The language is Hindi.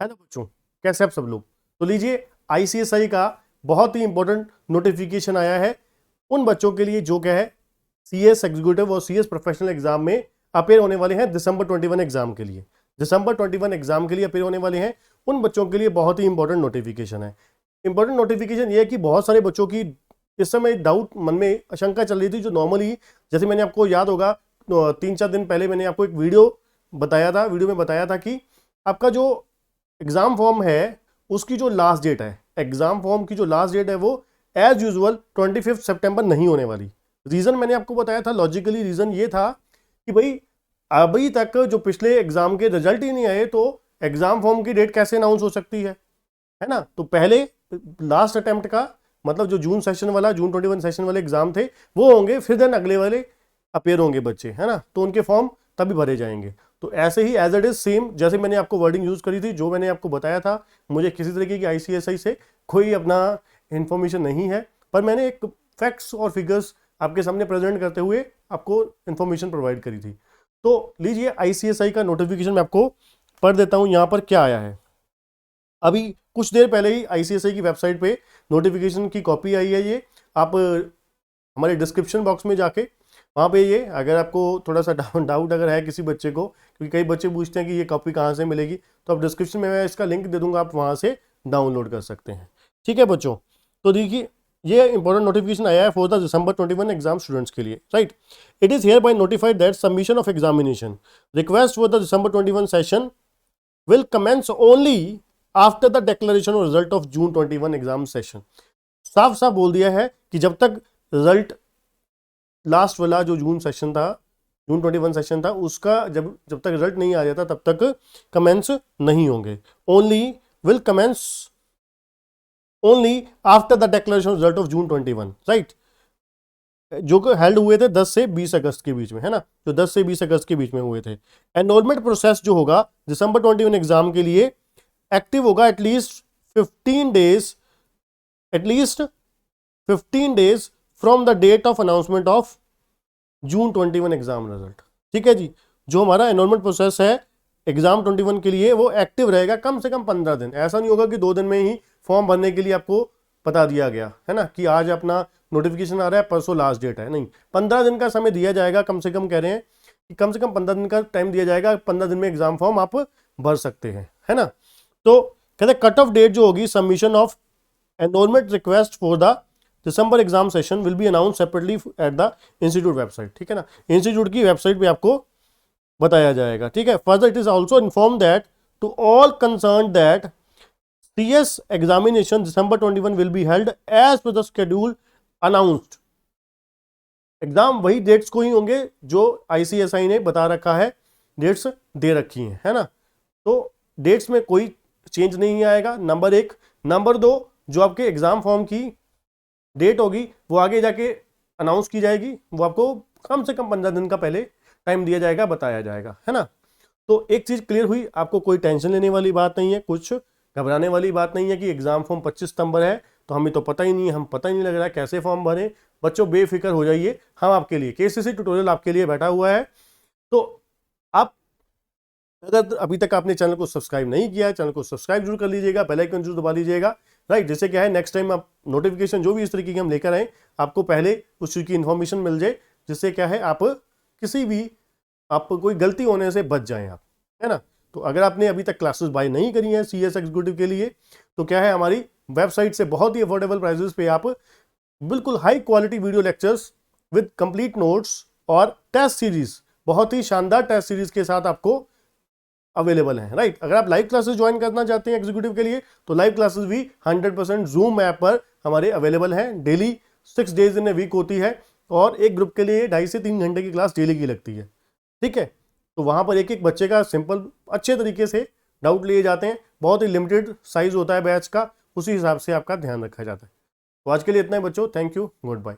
है ना बच्चों, कैसे आप सब लोग। तो लीजिए आईसीएसआई का बहुत ही इंपॉर्टेंट नोटिफिकेशन आया है उन बच्चों के लिए जो क्या है सीएस एग्जीक्यूटिव और सीएस प्रोफेशनल एग्जाम में अपेयर होने वाले हैं दिसंबर 21 एग्जाम के लिए। दिसंबर 21 एग्जाम के लिए अपेयर होने वाले हैं उन बच्चों के लिए बहुत ही इंपॉर्टेंट नोटिफिकेशन है। इंपॉर्टेंट नोटिफिकेशन ये है कि बहुत सारे बच्चों की इस समय डाउट मन में आशंका चल रही थी, जो नॉर्मली जैसे मैंने आपको याद होगा 3-4 दिन पहले मैंने आपको एक वीडियो में बताया था कि आपका जो एग्जाम फॉर्म है उसकी जो लास्ट डेट है, एग्जाम फॉर्म की जो लास्ट डेट है वो एज यूजुअल 25 सितंबर नहीं होने वाली। रीजन मैंने आपको बताया था, लॉजिकली रीजन ये था कि भाई अभी तक जो पिछले एग्जाम के रिजल्ट ही नहीं आए तो एग्जाम फॉर्म की डेट कैसे अनाउंस हो सकती है ना। तो पहले लास्ट अटेम्प्ट का मतलब जो जून 21 सेशन वाले एग्जाम थे वो होंगे, फिर देन अगले वाले अपेयर होंगे बच्चे, है ना। तो उनके फॉर्म तभी भरे जाएंगे। तो ऐसे ही एज इट इज सेम जैसे मैंने आपको वर्डिंग यूज करी थी, जो मैंने आपको बताया था, मुझे किसी तरीके की आईसीएसआई से कोई अपना इंफॉर्मेशन नहीं है, पर मैंने एक फैक्ट्स और फिगर्स आपके सामने प्रेजेंट करते हुए आपको इंफॉर्मेशन प्रोवाइड करी थी। तो लीजिए आईसीएसआई का नोटिफिकेशन मैं आपको पढ़ देता हूं यहां पर क्या आया है। अभी कुछ देर पहले ही आईसीएसआई की वेबसाइट पे नोटिफिकेशन की कॉपी आई है। ये आप हमारे डिस्क्रिप्शन बॉक्स में जाके वहाँ पे ये अगर आपको थोड़ा सा डाउट अगर है किसी बच्चे को, क्योंकि कई बच्चे पूछते हैं कि ये कॉपी कहाँ से मिलेगी, तो आप डिस्क्रिप्शन में मैं इसका लिंक दे दूंगा, आप वहाँ से डाउनलोड कर सकते हैं। ठीक है बच्चों, तो देखिए ये इंपॉर्टेंट नोटिफिकेशन आया है for the December 21 exam students के लिए, right. It is hereby notified that submission of examination request for the December 21 session will commence only after the declaration of result of June 21 exam session. साफ साफ बोल दिया है कि जब तक रिजल्ट लास्ट वाला जो जून 21 सेशन था उसका जब तक रिजल्ट नहीं आ जाता तब तक कमेंस नहीं होंगे। Only will commence only after the declaration result of June 21, right, जो कि हेल्ड हुए थे 10 से 20 अगस्त के बीच में, है ना, जो 10 से 20 अगस्त के बीच में हुए थे। एनरोलमेंट प्रोसेस जो होगा दिसंबर 21 एग्जाम के लिए एक्टिव होगा at least 15 days from the date of announcement of June 21 exam result. ठीक है जी, जो हमारा एनरोलमेंट प्रोसेस है एग्जाम 21 के लिए वो एक्टिव रहेगा कम से कम 15 दिन। ऐसा नहीं होगा कि 2 दिन में ही फॉर्म भरने के लिए आपको बता दिया गया है ना कि आज अपना नोटिफिकेशन आ रहा है, परसों लास्ट डेट है। नहीं, 15 दिन का समय दिया जाएगा, कम से कम कह रहे हैं कि कम से कम 15 दिन का टाइम दिया जाएगा। 15 दिन में एग्जाम फॉर्म आप भर सकते हैं, है ना। तो कहते कट ऑफ डेट जो होगी submission of enrolment request for the December exam session will be announce separately at the institute website. ठीक है ना, इंस्टीट्यूट की वेबसाइट पे आपको बताया जाएगा। ठीक है, further it is also inform that to all concern that CS examination December 21 will be held as per the schedule announced. Exam वही डेट्स को ही होंगे जो आईसीएसआई ने बता रखा है, डेट्स दे रखी हैं, है ना। तो डेट्स में कोई चेंज नहीं आएगा, नंबर 1। नंबर 2, जो आपके एग्जाम फॉर्म की डेट होगी वो आगे जाके अनाउंस की जाएगी, वो आपको कम से कम 15 दिन का पहले टाइम दिया जाएगा, बताया जाएगा, है ना। तो एक चीज क्लियर हुई, आपको कोई टेंशन लेने वाली बात नहीं है, कुछ घबराने वाली बात नहीं है कि एग्जाम फॉर्म 25 सितंबर है तो हमें तो पता ही नहीं है, हम पता ही नहीं लग रहा है कैसे फॉर्म भरें। बच्चों बेफिक्र हो जाइए, हम आपके लिए केसीसी ट्यूटोरियल आपके लिए बैठा हुआ है। तो आप अगर अभी तक आपने चैनल को सब्सक्राइब नहीं किया है, चैनल को सब्सक्राइब जरूर कर लीजिएगा, बेल आइकन जरूर दबा लीजिएगा, राइट। जिससे क्या है नेक्स्ट टाइम आप नोटिफिकेशन जो भी इस तरीके की हम लेकर आए आपको पहले उस चीज की इन्फॉर्मेशन मिल जाए, जिससे क्या है आप किसी भी आपको कोई गलती होने से बच जाएं आप, है ना। तो अगर आपने अभी तक क्लासेस बाय नहीं करी हैं सीएस एग्जीक्यूटिव के लिए तो क्या है हमारी वेबसाइट से बहुत ही अफोर्डेबल प्राइसेस पे आप बिल्कुल high quality video lectures with complete notes और टेस्ट सीरीज, बहुत ही शानदार टेस्ट सीरीज के साथ आपको अवेलेबल है, राइट। अगर आप लाइव क्लासेस ज्वाइन करना चाहते हैं एग्जीक्यूटिव के लिए तो लाइव क्लासेस भी 100% जूम ऐप पर हमारे अवेलेबल हैं। Daily 6 days in a week होती है और एक ग्रुप के लिए 2.5 से 3 घंटे की क्लास डेली की लगती है। ठीक है, तो वहां पर एक एक बच्चे का सिंपल अच्छे तरीके से डाउट लिए जाते हैं, बहुत ही लिमिटेड साइज होता है बैच का, उसी हिसाब से आपका ध्यान रखा जाता है। तो आज के लिए इतना ही बच्चों, थैंक यू, गुड बाय।